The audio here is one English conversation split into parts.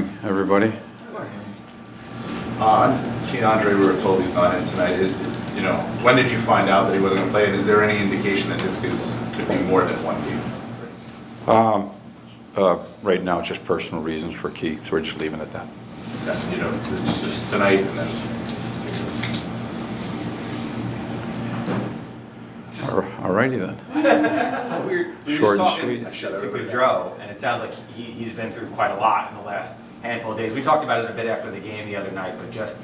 morning, everybody. On Keandre, we were told he's not in tonight. When did you find out that he wasn't going to play? And is there any indication that this could be more than one game? Right now, it's just personal reasons for Key, so we're just leaving it at that. It's just tonight and then. All righty then. we Short were and talking sweet. to Goodrow, and it sounds like he's been through quite a lot in the last handful of days. We talked about it a bit after the game the other night, but just,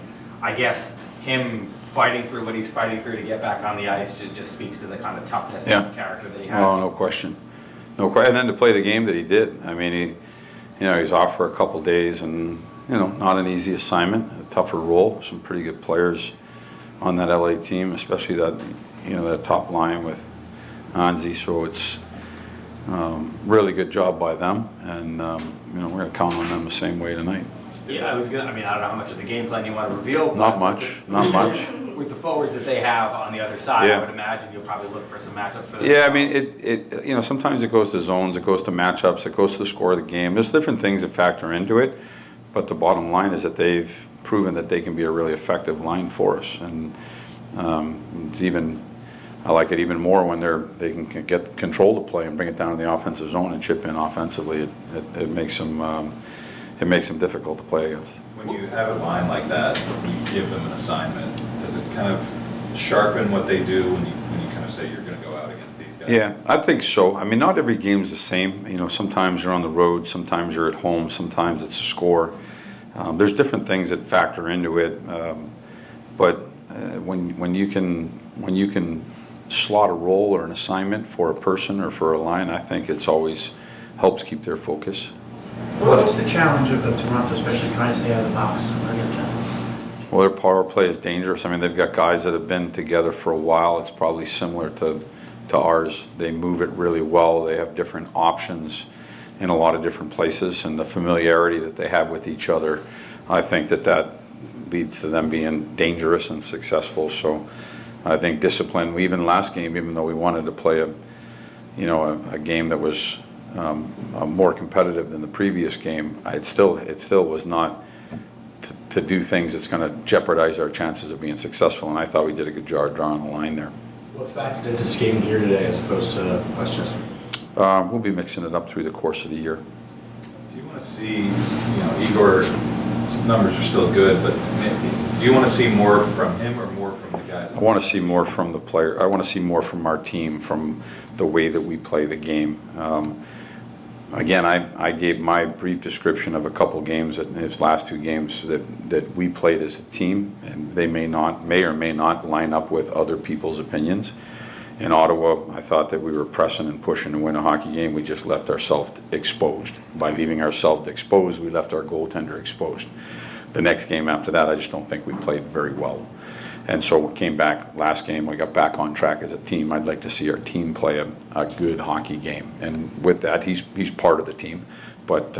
I guess, him fighting through what he's fighting through to get back on the ice just speaks to the kind of toughness and character that he has. Oh, no question. No question. And then to play the game that he did. I mean, he's off for a couple days, and not an easy assignment, a tougher role. Some pretty good players on that LA team, especially that that top line with Anzi. So it's really good job by them, and we're going to count on them the same way tonight. Yeah, I don't know how much of the game plan you want to reveal. Not much. With the forwards that they have on the other side, Yeah. I would imagine you'll probably look for some matchups for them. Yeah, I mean, it sometimes it goes to zones, it goes to matchups, it goes to the score of the game. There's different things that factor into it, but the bottom line is that they've proven that they can be a really effective line for us, and I like it even more when they can get control to play and bring it down to the offensive zone and chip in offensively. It makes them difficult to play against. When you have a line like that, you give them an assignment, does it kind of sharpen what they do when you kind of say you're going to go out against these guys? Yeah, I think so. I mean, not every game's the same. Sometimes you're on the road, sometimes you're at home, sometimes it's a score. There's different things that factor into it, but when you can slot a role or an assignment for a person or for a line, I think it's always helps keep their focus. What's the challenge of Toronto, especially trying to stay out of the box against them? Well, their power play is dangerous. I mean, they've got guys that have been together for a while. It's probably similar to ours. They move it really well. They have different options in a lot of different places, and the familiarity that they have with each other, I think that leads to them being dangerous and successful. So I think discipline, even last game, even though we wanted to play a game that was more competitive than the previous game, it still was not to do things that's going to jeopardize our chances of being successful, and I thought we did a good job drawing the line there. What factored into skating here today as opposed to Westchester? We'll be mixing it up through the course of the year. Do you want to see, Igor's numbers are still good, but do you want to see more from him or more from the guys? I want to see more from the player. I want to see more from our team, from the way that we play the game. Again, I gave my brief description of a couple games, in his last two games, that we played as a team, and they may or may not line up with other people's opinions. In Ottawa, I thought that we were pressing and pushing to win a hockey game. We just left ourselves exposed. By leaving ourselves exposed, we left our goaltender exposed. The next game after that, I just don't think we played very well. And so we came back last game, we got back on track as a team. I'd like to see our team play a good hockey game. And with that, he's part of the team. But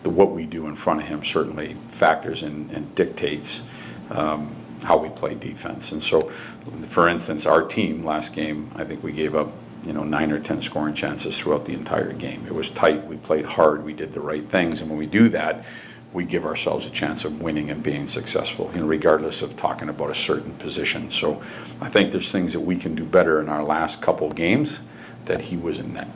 what we do in front of him certainly factors in and dictates how we play defense. And so, for instance, our team last game, I think we gave up 9 or 10 scoring chances throughout the entire game. It was tight, we played hard, we did the right things, and when we do that, we give ourselves a chance of winning and being successful, regardless of talking about a certain position. So I think there's things that we can do better in our last couple games that he was in net.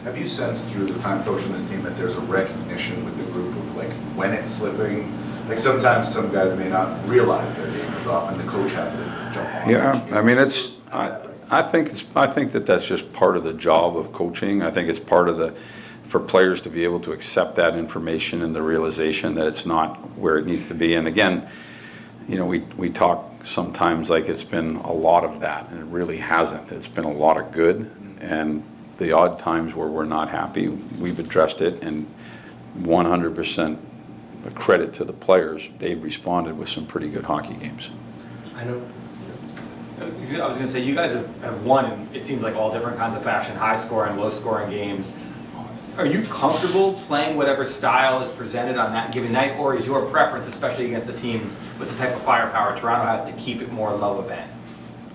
Have you sensed through the time coaching this team that there's a recognition with the group of when it's slipping? Sometimes some guys may not realize their game is off, and the coach has to jump on. Yeah, I mean I think that's just part of the job of coaching. I think it's part of for players to be able to accept that information and the realization that it's not where it needs to be. And again, we talk sometimes like it's been a lot of that, and it really hasn't. It's been a lot of good, and the odd times where we're not happy, we've addressed it, and 100% credit to the players. They've responded with some pretty good hockey games. I know. I was going to say, you guys have won in, it seems like, all different kinds of fashion, high scoring, low scoring games. Are you comfortable playing whatever style is presented on that given night, or is your preference, especially against a team with the type of firepower Toronto has, to keep it more low event?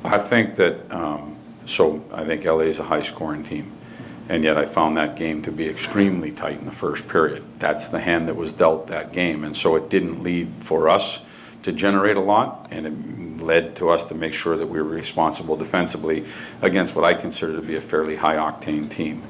I think that, I think LA is a high scoring team. And yet I found that game to be extremely tight in the first period. That's the hand that was dealt that game. And so it didn't lead for us to generate a lot, and it led to us to make sure that we were responsible defensively against what I consider to be a fairly high-octane team.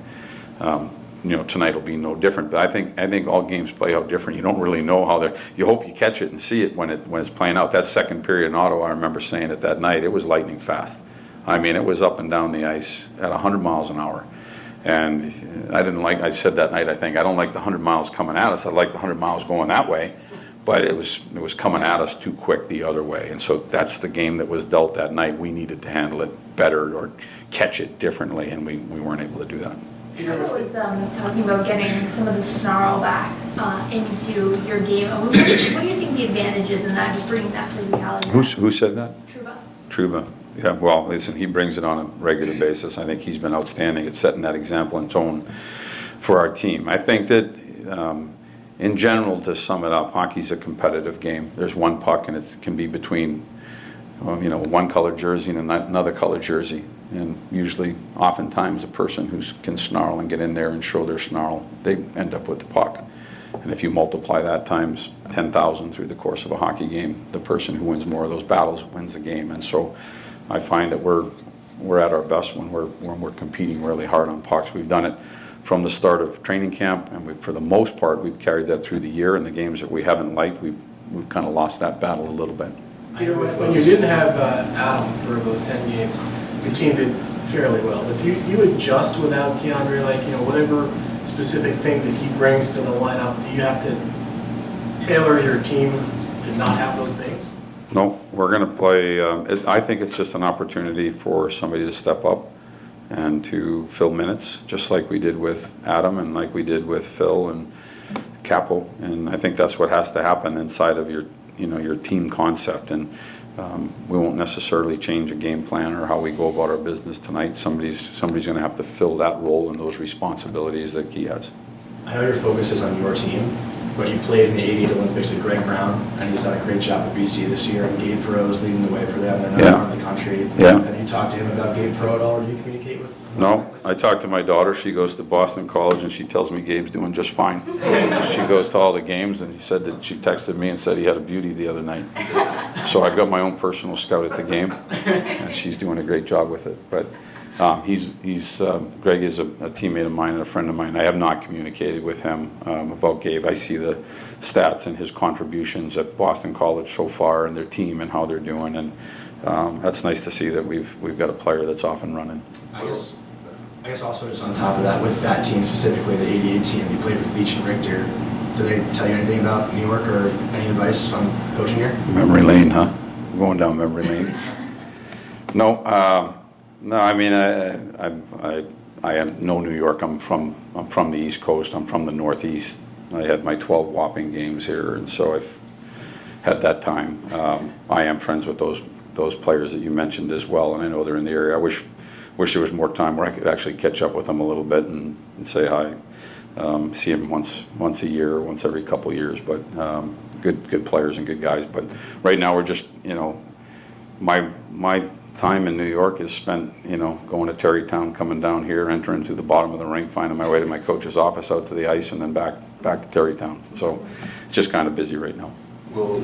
Tonight will be no different, but I think all games play out different. You don't really know how they're. You hope you catch it and see it when it's playing out. That second period in Ottawa, I remember saying it that night. It was lightning fast. I mean, it was up and down the ice at 100 miles an hour. And I said that night, I don't like the 100 miles coming at us. I like the 100 miles going that way, but it was coming at us too quick the other way. And so that's the game that was dealt that night. We needed to handle it better or catch it differently, and we weren't able to do that. Trevor was talking about getting some of the snarl back into your game. What do you think the advantage is in that, just bringing that physicality back? Who said that? Truba. Yeah, well, listen, he brings it on a regular basis. I think he's been outstanding at setting that example and tone for our team. I think that, in general, to sum it up, hockey's a competitive game. There's one puck, and it can be between, one colored jersey and another colored jersey. And usually, oftentimes, a person who can snarl and get in there and show their snarl, they end up with the puck. And if you multiply that times 10,000 through the course of a hockey game, the person who wins more of those battles wins the game. And so I find that we're at our best when we're competing really hard on pucks. We've done it from the start of training camp, and for the most part, we've carried that through the year. And the games that we haven't liked, we've kind of lost that battle a little bit. When you didn't have Adam for those 10 games, your team did fairly well. But you adjust without Keandre, whatever specific things that he brings to the lineup, do you have to tailor your team to not have those things? No, we're going to play. I think it's just an opportunity for somebody to step up and to fill minutes, just like we did with Adam and like we did with Phil and Capo. And I think that's what has to happen inside of your team concept. And we won't necessarily change a game plan or how we go about our business tonight. Somebody's going to have to fill that role and those responsibilities that he has. I know your focus is on your team, but you played in the 88 Olympics with Greg Brown, and he's done a great job at BC this year, and Gabe Perreault is leading the way for them. They're number one in the country. Yeah. Have you talked to him about Gabe Perreault at all, or do you communicate with him? No, I talked to my daughter. She goes to Boston College, and she tells me Gabe's doing just fine. She goes to all the games, and he said that she texted me and said he had a beauty the other night. So I've got my own personal scout at the game, and she's doing a great job with it. But Greg is a teammate of mine and a friend of mine. I have not communicated with him about Gabe. I see the stats and his contributions at Boston College so far, and their team and how they're doing, and that's nice to see that we've got a player that's off and running. I guess also just on top of that, with that team specifically, the 88 team, you played with Leach and Richter. Do they tell you anything about New York or any advice on coaching here? Memory lane, huh? Going down memory lane. No, I mean, I am no New York. I'm from the East Coast. I'm from the Northeast. I had my 12 whopping games here, and so I've had that time. I am friends with those players that you mentioned as well, and I know they're in the area. I wish there was more time where I could actually catch up with them a little bit and say hi. See them once a year, once every couple of years, but good players and good guys. But right now we're just, my time in New York is spent, going to Terrytown, coming down here, entering through the bottom of the rink, finding my way to my coach's office, out to the ice, and then back to Terrytown. So it's just kind of busy right now. Will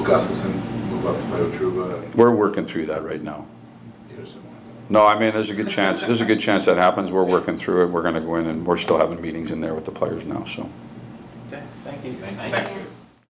Gustafson move up to play with Trouba? We're working through that right now. No, I mean, there's a good chance that happens. We're working through it. We're going to go in, and we're still having meetings in there with the players now. So. Okay, thank you. Thank you.